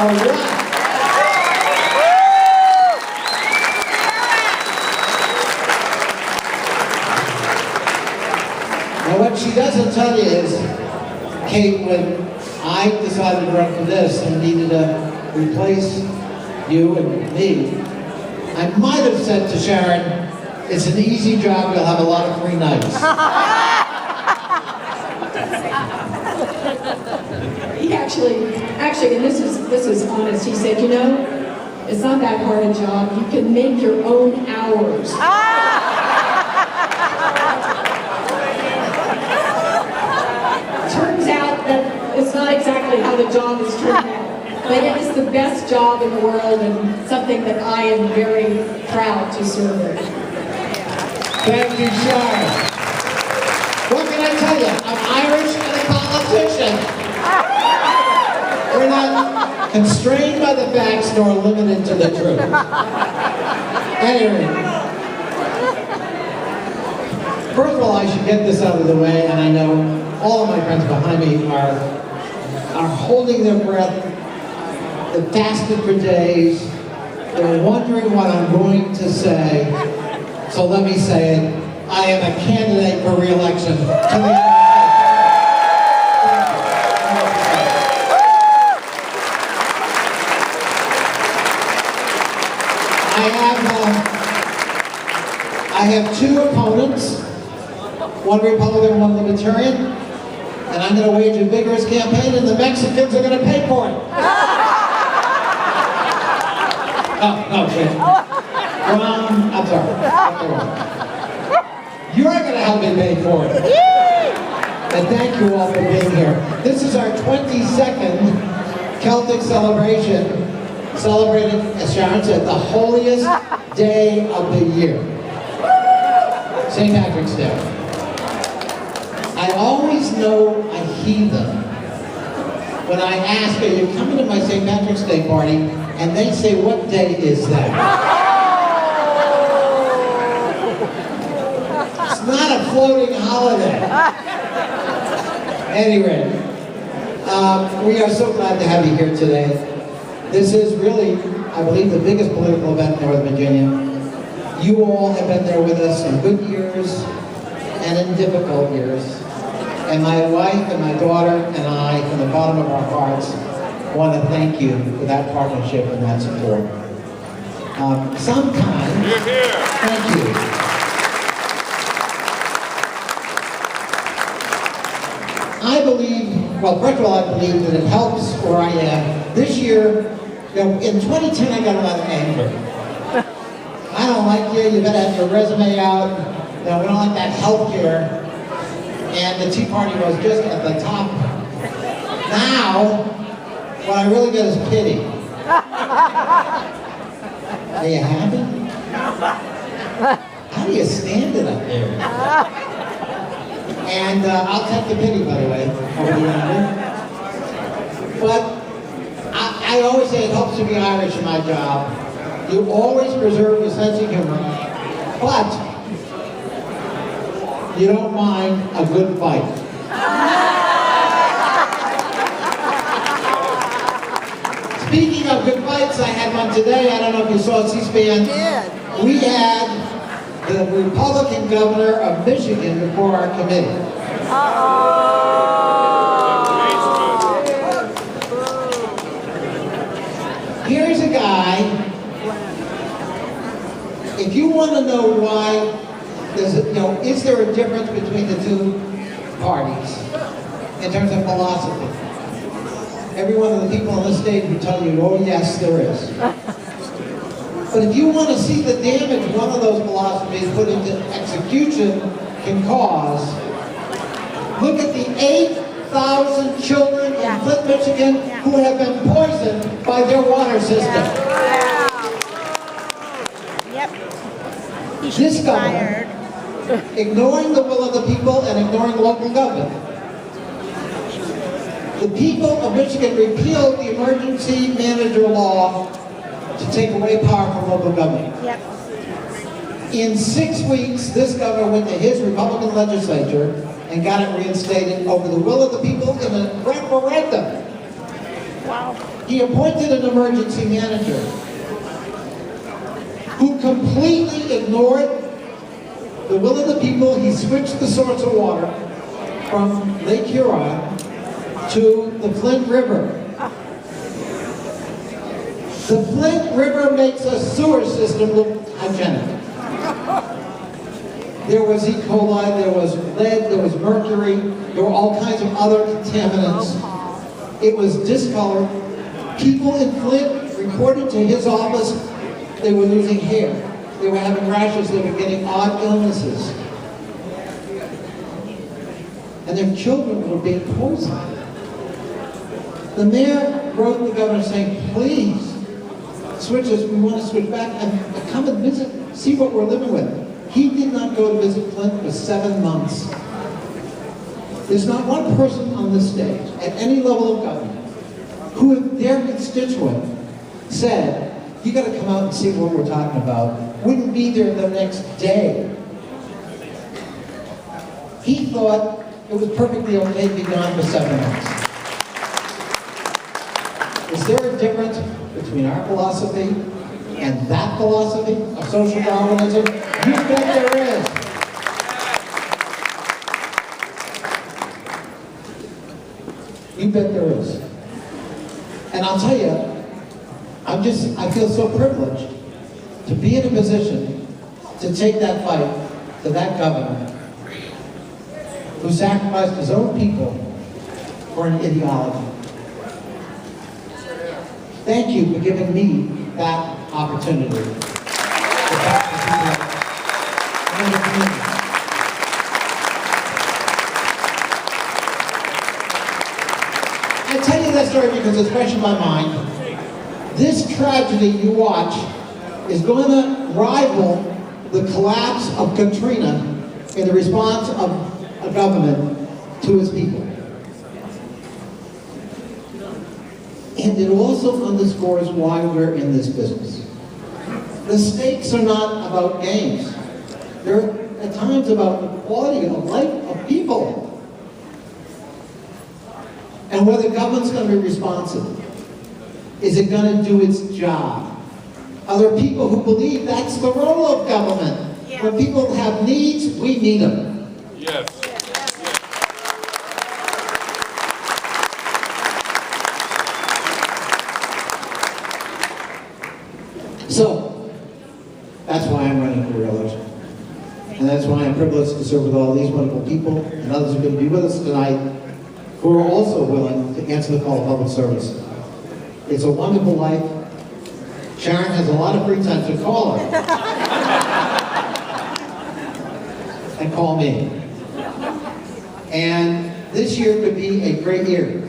All right. Now what she doesn't tell you is, Kate, when I decided to run for this and needed to replace you and me, I might have said to Sharon, it's an easy job, you'll have a lot of free nights. He actually, and this is honest, he said, you know, it's not that hard a job, you can make your own hours. Turns out that it's not exactly how the job is turned out. But it is the best job in the world and something that I am very proud to serve in. Thank you, Sharon. What can I tell you? I'm Irish and a politician. We're not constrained by the facts nor limited to the truth. Anyway, first of all, I should get this out of the way, and I know all of my friends behind me are holding their breath. They fasted for days. They're wondering what I'm going to say. So let me say it. I am a candidate for re-election to the United States. I have two opponents, one Republican, one Libertarian, and I'm going to wage a vigorous campaign, and the Mexicans are going to pay for it. Oh, wait. I'm sorry. You're going to help me pay for it. And thank you all for being here. This is our 22nd Celtic celebration, celebrated, as Sharon said, the holiest day of the year. St. Patrick's Day. I always know a heathen when I ask, are you coming to my St. Patrick's Day party? And they say, what day is that? It's not a floating holiday. Anyway, we are so glad to have you here today. This is really, I believe, the biggest political event in Northern Virginia. You all have been there with us in good years and in difficult years. And my wife and my daughter and I, from the bottom of our hearts, want to thank you for that partnership and that support. Sometimes, thank you. I believe, well, first of all, I believe that it helps where I am. This year, you know, in 2010, I got a lot of anger. I don't like you, you better have your resume out. You know, we don't like that health care. And the Tea Party was just at the top. Now, what I really get is pity. Are you happy? How do you stand it up there? And I'll take the pity, by the way. But I always say it helps to be Irish in my job. You always preserve your sense of humor, but you don't mind a good fight. Speaking of good fights, I had one today. I don't know if you saw C-SPAN. We had the Republican governor of Michigan before our committee. Here's a guy, if you want to know why, is there a difference between the two parties in terms of philosophy? Every one of the people on this stage will tell you, oh yes, there is. But if you want to see the damage one of those philosophies put into execution can cause, look at the 8,000 children in Flint, Michigan who have been poisoned by their water system. This governor, ignoring the will of the people and ignoring local government, the people of Michigan repealed the emergency manager law to take away power from local government. In 6 weeks, this governor went to his Republican legislature and got it reinstated over the will of the people in a referendum. He appointed an emergency manager who completely ignored the will of the people. He switched the source of water from Lake Huron to the Flint River. The Flint River makes a sewer system look hygienic. There was E. coli, there was lead, there was mercury, there were all kinds of other contaminants. It was discolored. People in Flint reported to his office they were losing hair. They were having rashes, they were getting odd illnesses. And their children were being poisoned. The mayor wrote the governor saying, please, switch us, we want to switch back and come and visit, see what we're living with. He did not go to visit Flint for 7 months. There's not one person on this stage, at any level of government, who if their constituent said, you got to come out and see what we're talking about, wouldn't be there the next day. He thought it was perfectly okay to be gone for 7 months. Is there a difference between our philosophy and that philosophy of social Darwinism? You bet there is. You bet there is. And I'll tell you, I feel so privileged to be in a position to take that fight to that governor who sacrificed his own people for an ideology. Thank you for giving me that opportunity to talk to people in the community. I tell you that story because it's fresh in my mind. This tragedy you watch is going to rival the collapse of Katrina in the response of a government to its people. And it also underscores why we're in this business. The stakes are not about games. They're at times about the quality of life of people. And whether government's going to be responsive. Is it going to do its job? Are there people who believe that's the role of government? Yeah. When people have needs, we meet them. Yes. So, that's why I'm running for re-election. And that's why I'm privileged to serve with all these wonderful people and others who are going to be with us tonight who are also willing to answer the call of public service. It's a wonderful life. Sharon has a lot of free time to call her. And call me. And this year could be a great year.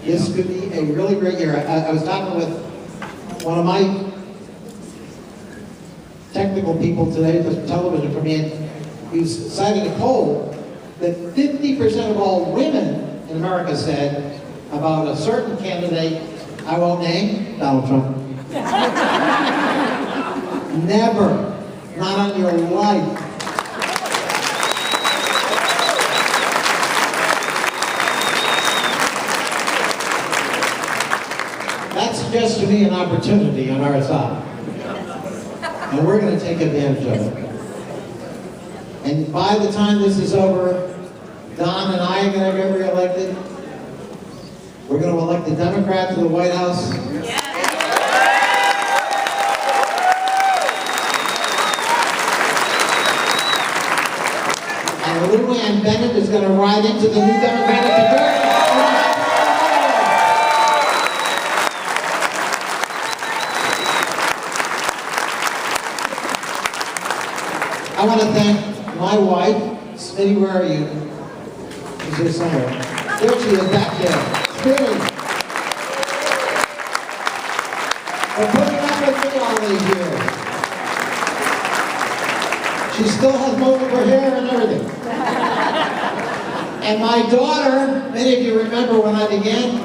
This could be a really great year. I was talking with one of my technical people today, the television for me, and he was citing a poll that 50% of all women in America said about a certain candidate, I won't name, Donald Trump. Never, not on your life. That suggests to me an opportunity on our side. And we're going to take advantage of it. And by the time this is over, Don and I are going to get reelected. We're going to elect the Democrat to the White House. And Lou Ann Bennett is going to ride into the new Democratic majority. I want to thank my wife, Smitty, where are you? She's here somewhere. There she is, back there. Smitty. For putting up with me all these years. She still has most of her hair and everything. And my daughter, many of you remember when I began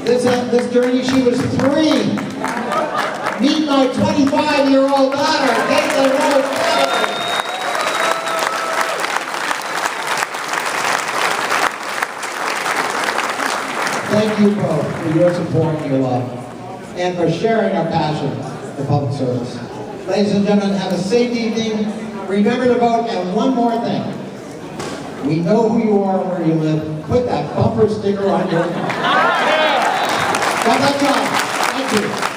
this journey, she was 3. Meet my 25-year-old daughter, Caitlin Rose. Thank you both for your support and your love, and for sharing our passion for public service. Ladies and gentlemen, have a safe evening. Remember to vote, and one more thing. We know who you are and where you live. Put that bumper sticker on your car. Got that job. Thank you.